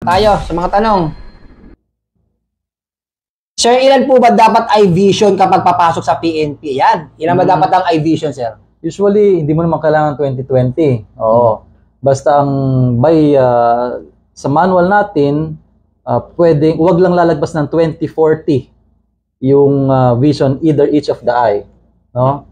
tayo sa mga tanong. Sir, ilan po ba dapat eye vision kapag papasok sa PNP? Yan. Ilan ba dapat ang eye vision, sir? Usually, hindi mo naman kailangan 20/20. Oo. Basta ang sa manual natin, pwedeng, wag lang lalagpas ng 20/40 yung vision, either each of the eye. No?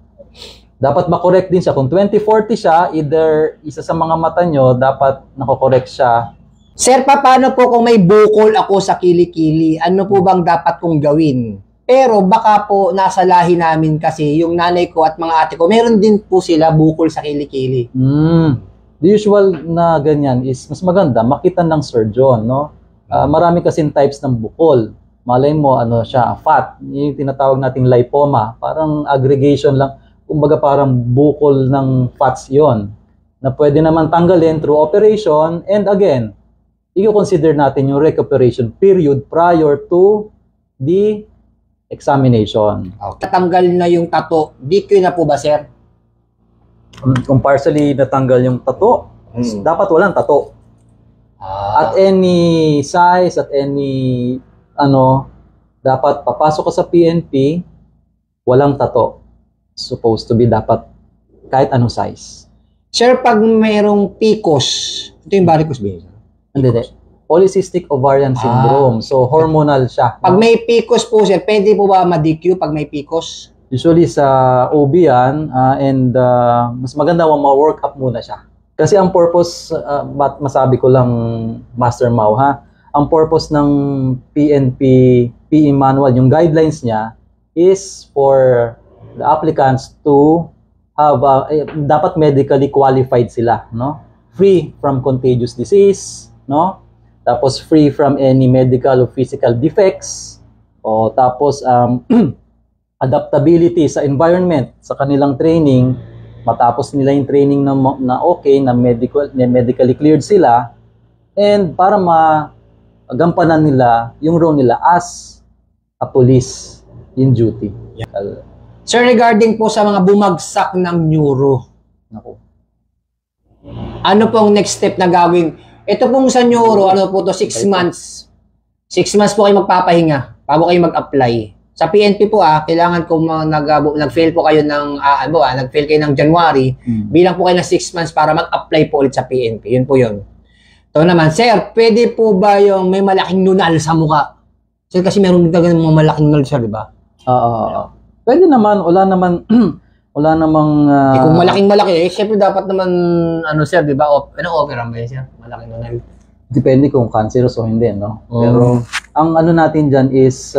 Dapat makorek din siya. Kung 20/40 siya, either isa sa mga mata nyo, dapat nakokorek siya. Sir, paano po kung may bukol ako sa kilikili? Ano po bang dapat kong gawin? Pero baka po nasa lahi namin kasi yung nanay ko at mga ate ko, meron din po sila bukol sa kilikili. The usual na ganyan is mas maganda makita ng surgeon, no? Marami kasing types ng bukol. Malay mo ano siya, fat. Yung tinatawag nating lipoma, parang aggregation lang, kumbaga parang bukol ng fats 'yon. Na pwede naman tanggalin through operation, and again, i-consider natin yung recuperation period prior to the examination. Okay. Tatanggal na yung tattoo, DQ na po ba, sir? Kung partially natanggal yung tattoo, dapat walang tattoo. At any size, at any dapat papasok ka sa PNP, walang tattoo. Supposed to be dapat kahit anong size. Sir, pag mayroong PCOS, ito yung varicose veins. Hindi. Polycystic ovarian syndrome. So, hormonal siya. Pag may PCOS po, sir, pwede po ba ma-DQ pag may PCOS? Usually sa OB yan, and mas maganda ma-work up muna siya. Kasi ang purpose, masabi ko lang, Master Mau, ha? Ang purpose ng PNP, PE manual, yung guidelines niya, is for the applicants to have, dapat medically qualified sila, no? Free from contagious disease, no? Tapos free from any medical or physical defects, o tapos adaptability sa environment, sa kanilang training, matapos nila yung training na okay, na medically cleared sila, and para magampanan nila yung role nila as a police in duty. Yeah. Sir, regarding po sa mga bumagsak ng neuro, ano pong next step na gawin? Ito pong sa neuro, ano po to, 6 months. 6 months po kayo magpapahinga bago kayo mag-apply. Sa PNP po kailangan kung nag-fail po kayo ng, nag-fail kayo ng January, bilang po kayo ng 6 months para mag-apply po ulit sa PNP. Yun po yun. Ito naman, sir, pwede po ba yung may malaking nunal sa mukha? Sir, kasi meron talaga ng mga malaking nunal, sir, di ba? Pwede naman, wala namang kung malaking-malaki, syempre dapat naman, sir, di ba? Opera ba yun, sir? Malaking nunal. Depende kung cancerous o hindi, no? Pero, ang natin dyan is,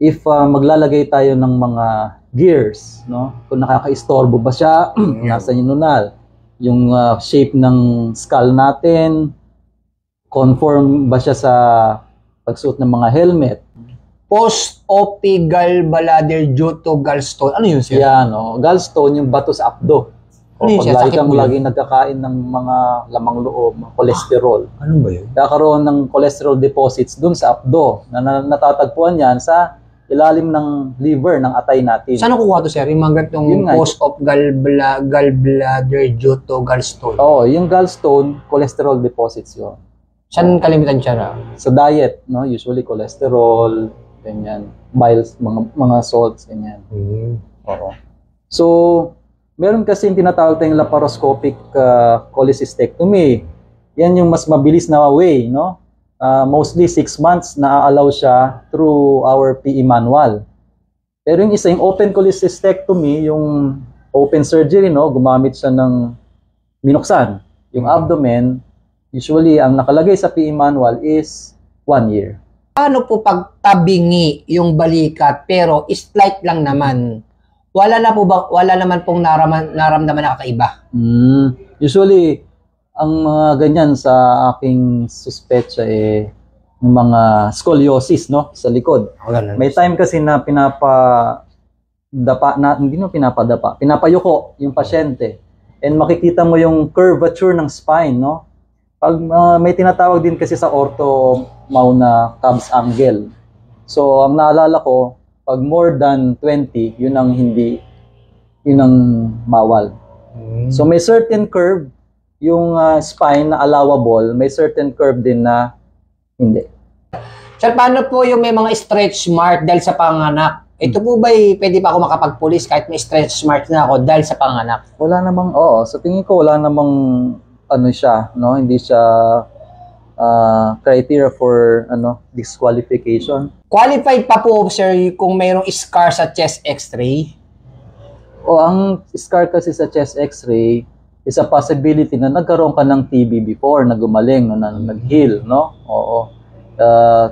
if maglalagay tayo ng mga gears, no? Kung nakaka-istorbo ba siya, nasa yung nunal, yung shape ng skull natin, conform ba siya sa pagsuot ng mga helmet, post-op gallbladder due to gallstone. Ano yun, sir? Yan, gallstone, yung bato sa abdo. O Ano yun, pag lagi kang laging nagkakain ng mga lamang loob, cholesterol. Ano ba yun? Kakaroon ng cholesterol deposits dun sa abdo na natatagpuan yan sa ilalim ng liver ng atay natin. Saan nakukuha to, sir? Yung mga ganitong post-op gallbladder due to gallstone. Oo, yung gallstone, cholesterol deposits yun. Saan kalimitan siya Sa diet, no? Usually cholesterol, ganyan, biles, mga salts, ganyan. Oo. So, meron kasi yung tinatawag tayong laparoscopic cholecystectomy. Yan yung mas mabilis na way, no? Mostly 6 months na allow siya through our PE manual. Pero yung isa, yung open cholecystectomy, yung open surgery, no? Gumamit siya ng minuksan. Yung abdomen, usually, ang nakalagay sa PE manual is 1 year. Paano po pag tabingi yung balikat pero slight lang naman? Wala naman pong naramdaman na kakaiba? Usually, ang mga ganyan sa aking suspetsa yung mga scoliosis, no, sa likod. May time kasi na pinapayuko yung pasyente, and makikita mo yung curvature ng spine, no? Pag may tinatawag din kasi sa ortho Mau na Cobb's angle. So, ang naalala ko, pag more than 20, yun ang bawal. So, may certain curve yung spine na allowable, may certain curve din na Hindi. Sir, paano po yung may mga stretch mark dahil sa panganak? Ito po ba pwede pa ako makapag-police kahit may stretch mark na ako dahil sa panganak? Wala namang, oo, sa tingin ko wala namang ano siya, no? Hindi siya criteria for disqualification. Qualified pa po, sir, kung mayroong scar sa chest x-ray? O ang scar kasi sa chest x-ray is a possibility na nagkaroon ka ng TB before na gumaling, no, na nag-heal, no? Oo.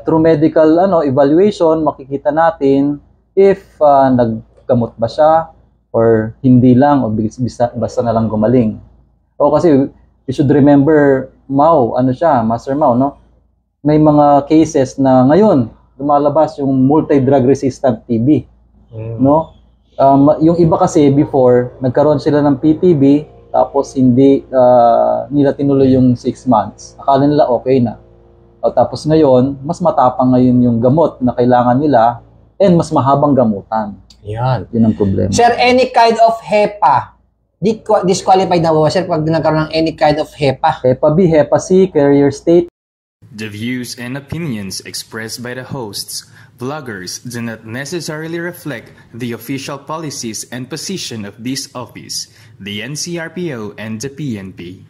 Through medical evaluation, makikita natin if naggamot ba siya or hindi lang o basta na lang gumaling. O kasi you should remember, Master Mau, no? May mga cases na ngayon lumalabas yung multi-drug resistant TB, no? Yung iba kasi before nagkaroon sila ng PTB tapos hindi nila tinuloy yung 6 months. Akala nila okay na. Tapos ngayon, mas matapang ngayon yung gamot na kailangan nila and mas mahabang gamutan. Yan. Yun ang problema. Sir, any kind of HEPA, disqualified na ba, sir, pag nagkaroon ng any kind of HEPA? HEPA B, HEPA C, carrier state. The views and opinions expressed by the hosts, vloggers, do not necessarily reflect the official policies and position of this office, the NCRPO, and the PNP.